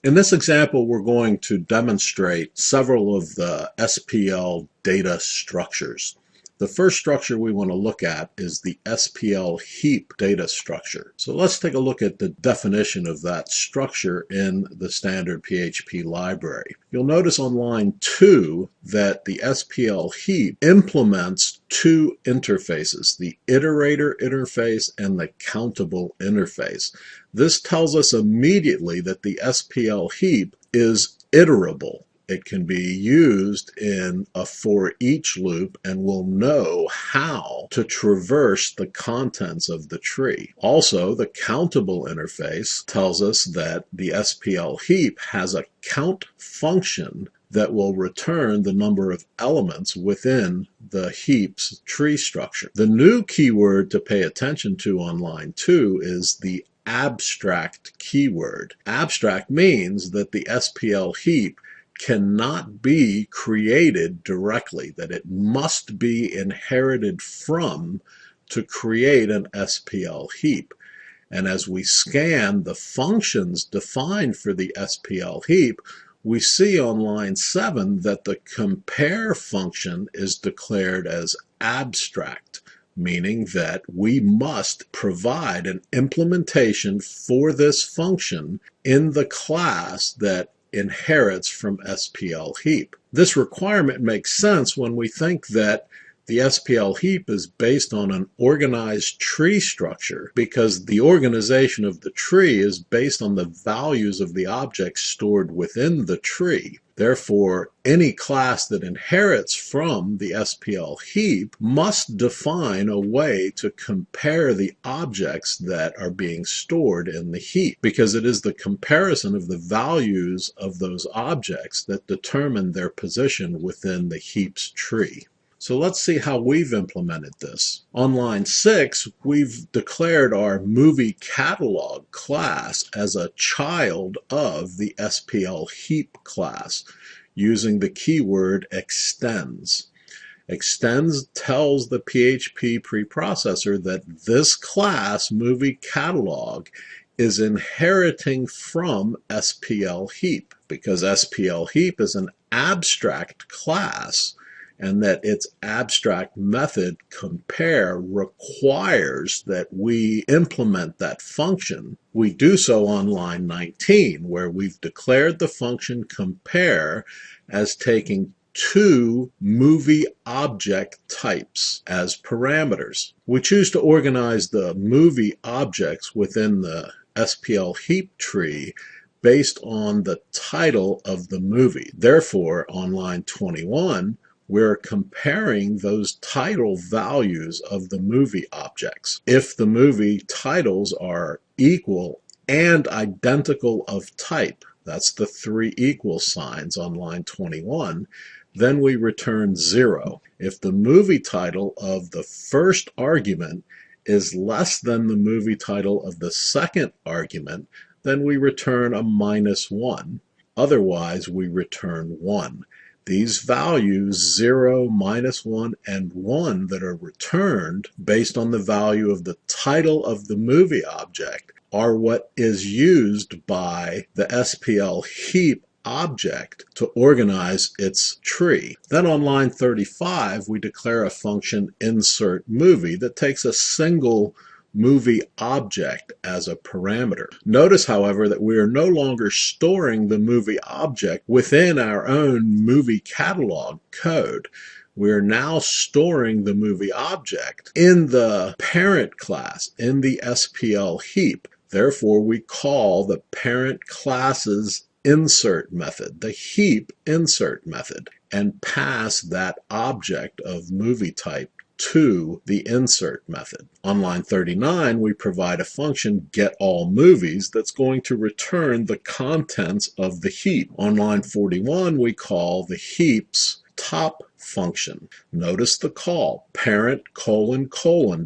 In this example, we're going to demonstrate several of the SPL data structures. The first structure we want to look at is the SPL heap data structure. So let's take a look at the definition of that structure in the standard PHP library. You'll notice on line 2 that the SPL heap implements two interfaces, the iterator interface and the countable interface. This tells us immediately that the SPL heap is iterable. It can be used in a for each loop and will know how to traverse the contents of the tree. Also, the countable interface tells us that the SPL heap has a count function that will return the number of elements within the heap's tree structure. The new keyword to pay attention to on line 2 is the abstract keyword. Abstract means that the SPL heap cannot be created directly, that it must be inherited from to create an SPL heap. And as we scan the functions defined for the SPL heap, we see on line 7 that the compare function is declared as abstract, meaning that we must provide an implementation for this function in the class that inherits from SPL heap. This requirement makes sense when we think that the SPL heap is based on an organized tree structure, because the organization of the tree is based on the values of the objects stored within the tree. Therefore, any class that inherits from the SPL heap must define a way to compare the objects that are being stored in the heap, because it is the comparison of the values of those objects that determine their position within the heap's tree. So let's see how we've implemented this. On line 6, we've declared our movie catalog class as a child of the SPL heap class using the keyword extends. Extends tells the PHP preprocessor that this class, movie catalog, is inheriting from SPL heap, because SPL heap is an abstract class, and that its abstract method compare requires that we implement that function. We do so on line 19, where we've declared the function compare as taking two movie object types as parameters. We choose to organize the movie objects within the SPL heap tree based on the title of the movie. Therefore, on line 21, we're comparing those title values of the movie objects. If the movie titles are equal and identical of type, that's the three equal signs on line 21, then we return 0. If the movie title of the first argument is less than the movie title of the second argument, then we return a -1. Otherwise, we return 1. These values, 0, -1, and 1, that are returned based on the value of the title of the movie object are what is used by the SPL heap object to organize its tree. Then on line 35, we declare a function insert movie that takes a single movie object as a parameter. Notice, however, that we are no longer storing the movie object within our own movie catalog code. We are now storing the movie object in the parent class, in the SPL heap. Therefore, we call the parent class's insert method, the heap insert method, and pass that object of movie type to the insert method. On line 39, we provide a function getAllMovies that's going to return the contents of the heap. On line 41, we call the heap's top function. Notice the call, parent :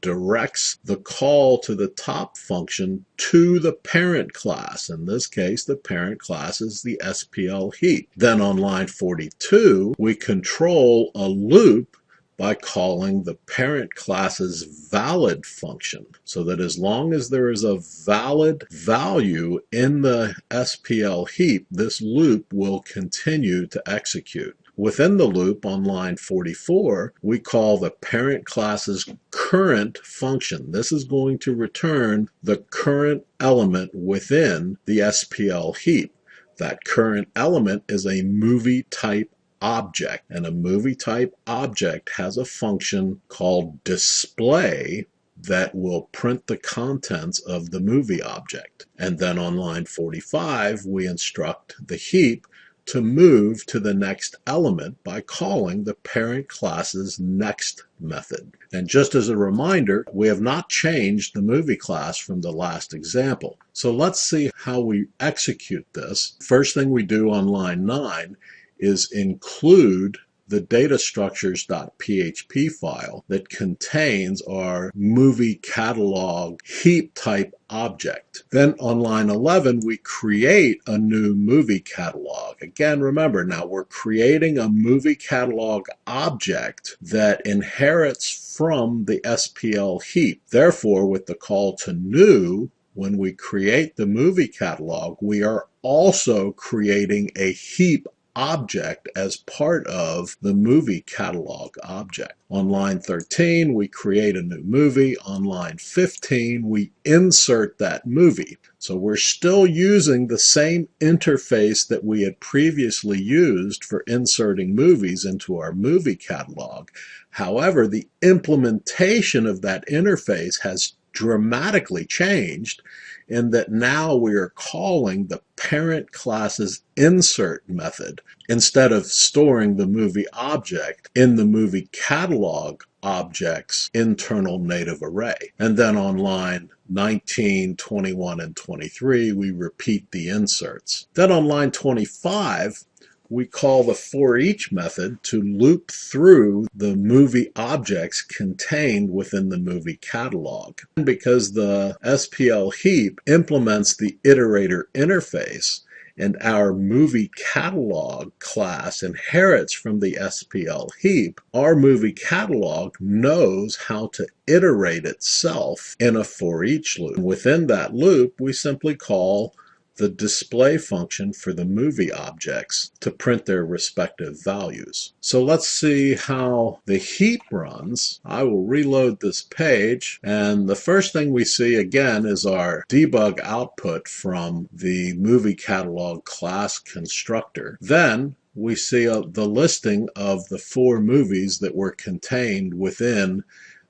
directs the call to the top function to the parent class. In this case, the parent class is the SPL heap. Then on line 42, we control a loop by calling the parent class's valid function, so that as long as there is a valid value in the SPL heap, this loop will continue to execute. Within the loop on line 44, we call the parent class's current function. This is going to return the current element within the SPL heap. That current element is a movie type object, and a movie type object has a function called display that will print the contents of the movie object. And then on line 45, we instruct the heap to move to the next element by calling the parent class's next method. And just as a reminder, we have not changed the movie class from the last example. So let's see how we execute this. First thing we do on line 9 is include the data structures.php file that contains our movie catalog heap type object. Then on line 11, we create a new movie catalog. Again, remember, now we're creating a movie catalog object that inherits from the SPL heap. Therefore, with the call to new, when we create the movie catalog, we are also creating a heap object as part of the movie catalog object. On line 13, we create a new movie. On line 15, we insert that movie. So we're still using the same interface that we had previously used for inserting movies into our movie catalog. However, the implementation of that interface has dramatically changed in that now we are calling the parent class's insert method instead of storing the movie object in the movie catalog object's internal native array. And then on line 19, 21, and 23, we repeat the inserts. Then on line 25, we call the for-each method to loop through the movie objects contained within the movie catalog. And because the SPL heap implements the iterator interface, and our movie catalog class inherits from the SPL heap, our movie catalog knows how to iterate itself in a for-each loop. Within that loop, we simply call the display function for the movie objects to print their respective values. So let's see how the heap runs. I will reload this page, and the first thing we see again is our debug output from the movie catalog class constructor. Then we see the listing of the 4 movies that were contained within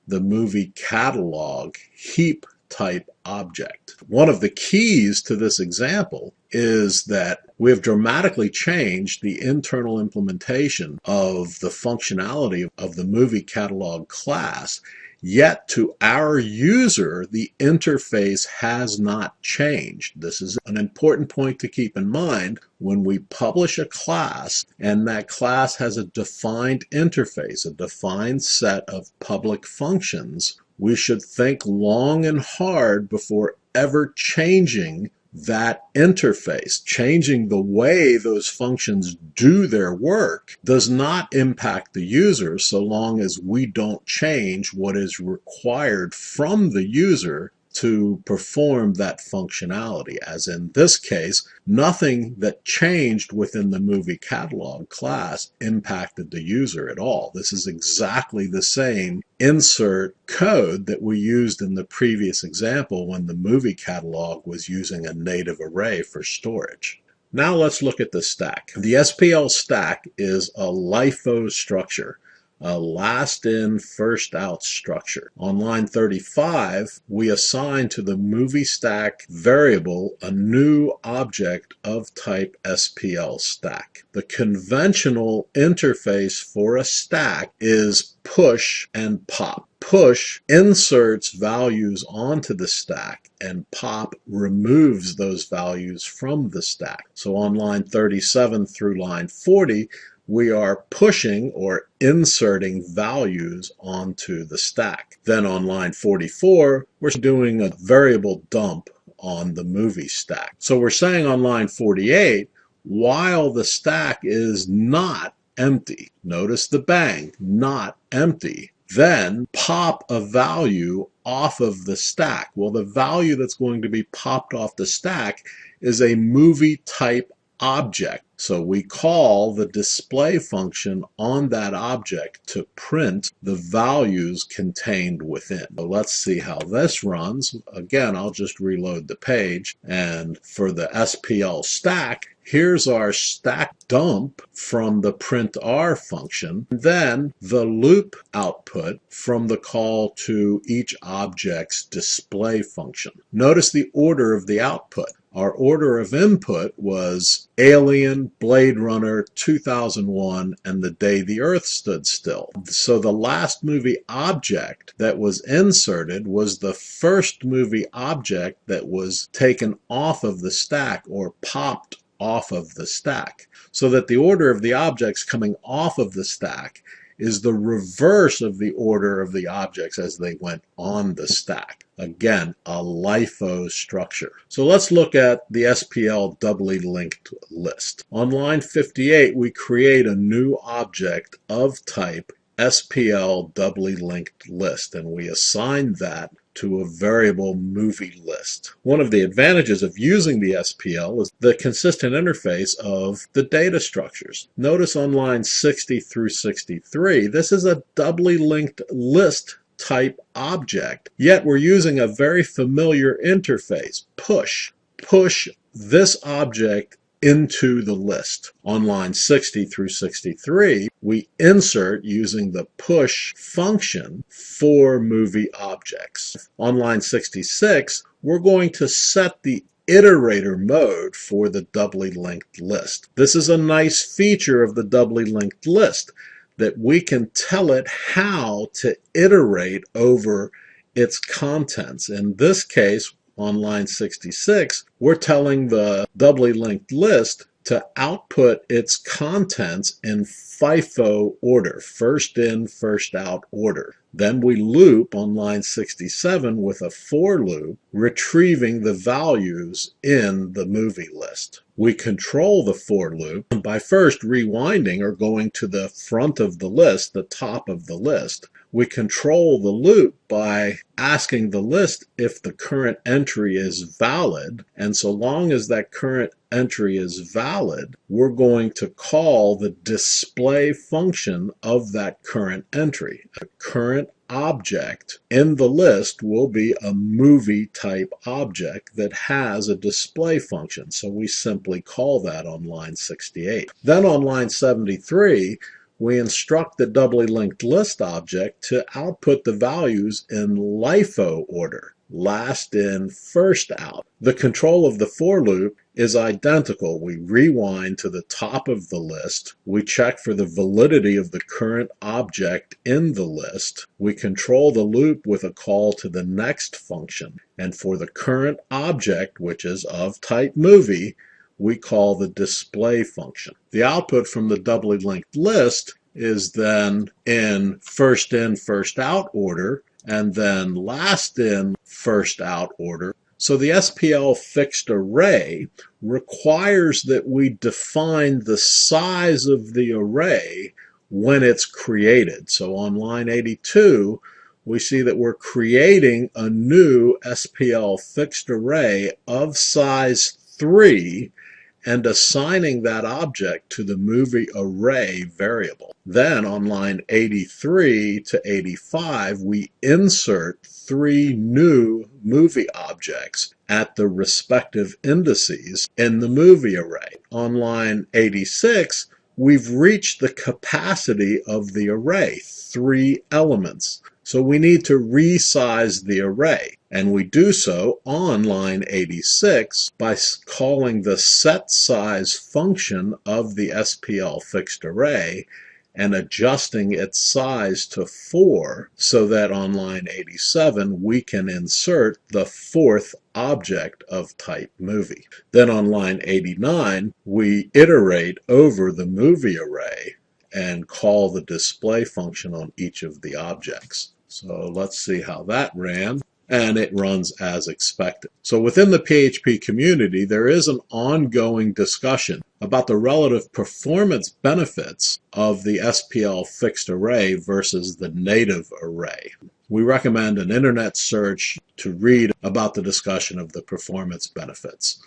the movie catalog heap type object. One of the keys to this example is that we have dramatically changed the internal implementation of the functionality of the movie catalog class, yet to our user, the interface has not changed. This is an important point to keep in mind when we publish a class and that class has a defined interface, a defined set of public functions. We should think long and hard before ever changing that interface. Changing the way those functions do their work does not impact the user so long as we don't change what is required from the user to perform that functionality. As in this case, nothing that changed within the movie catalog class impacted the user at all. This is exactly the same insert code that we used in the previous example when the movie catalog was using a native array for storage. Now let's look at the stack. The SPL stack is a LIFO structure, a last in, first out structure. On line 35, we assign to the movie stack variable a new object of type SPL stack. The conventional interface for a stack is push and pop. Push inserts values onto the stack, and pop removes those values from the stack. So on line 37 through line 40, we are pushing or inserting values onto the stack. Then on line 44, we're doing a variable dump on the movie stack. So we're saying on line 48, while the stack is not empty. Notice the bang, not empty. Then pop a value off of the stack. Well, the value that's going to be popped off the stack is a movie type object. So we call the display function on that object to print the values contained within. So let's see how this runs. Again, I'll just reload the page. And for the SPL stack, here's our stack dump from the printr function, then the loop output from the call to each object's display function. Notice the order of the output. Our order of input was Alien, Blade Runner, 2001, and The Day the Earth Stood Still. So the last movie object that was inserted was the first movie object that was taken off of the stack or popped off of the stack. So that the order of the objects coming off of the stack is the reverse of the order of the objects as they went on the stack. Again, a LIFO structure. So let's look at the SPL doubly linked list. On line 58, we create a new object of type SPL doubly linked list, and we assign that to a variable movie list. One of the advantages of using the SPL is the consistent interface of the data structures. Notice on lines 60 through 63, this is a doubly linked list type object, yet we're using a very familiar interface, push. Push this object into the list. On line 60 through 63, we insert using the push function for movie objects. On line 66, we're going to set the iterator mode for the doubly linked list. This is a nice feature of the doubly linked list, that we can tell it how to iterate over its contents. In this case, on line 66, we're telling the doubly linked list to output its contents in FIFO order, first in, first out order. Then we loop on line 67 with a for loop, retrieving the values in the movie list. We control the for loop by first rewinding or going to the front of the list, the top of the list. We control the loop by asking the list if the current entry is valid, and so long as that current entry is valid, we're going to call the display function of that current entry. The current object in the list will be a movie type object that has a display function, so we simply call that on line 68. Then on line 73, we instruct the doubly linked list object to output the values in LIFO order, last in, first out. The control of the for loop is identical. We rewind to the top of the list. We check for the validity of the current object in the list. We control the loop with a call to the next function. And for the current object, which is of type movie, we call the display function. The output from the doubly linked list is then in, first out order, and then last in, first out order. So the SPL fixed array requires that we define the size of the array when it's created. So on line 82, we see that we're creating a new SPL fixed array of size 3 and assigning that object to the movie array variable. Then on line 83 to 85, we insert 3 new movie objects at the respective indices in the movie array. On line 86, we've reached the capacity of the array, 3 elements. So we need to resize the array, and we do so on line 86 by calling the setSize function of the SPL fixed array and adjusting its size to 4 so that on line 87 we can insert the 4th object of type movie. Then on line 89 we iterate over the movie array and call the display function on each of the objects. So let's see how that ran. and it runs as expected. So within the PHP community, there is an ongoing discussion about the relative performance benefits of the SPL fixed array versus the native array. We recommend an internet search to read about the discussion of the performance benefits.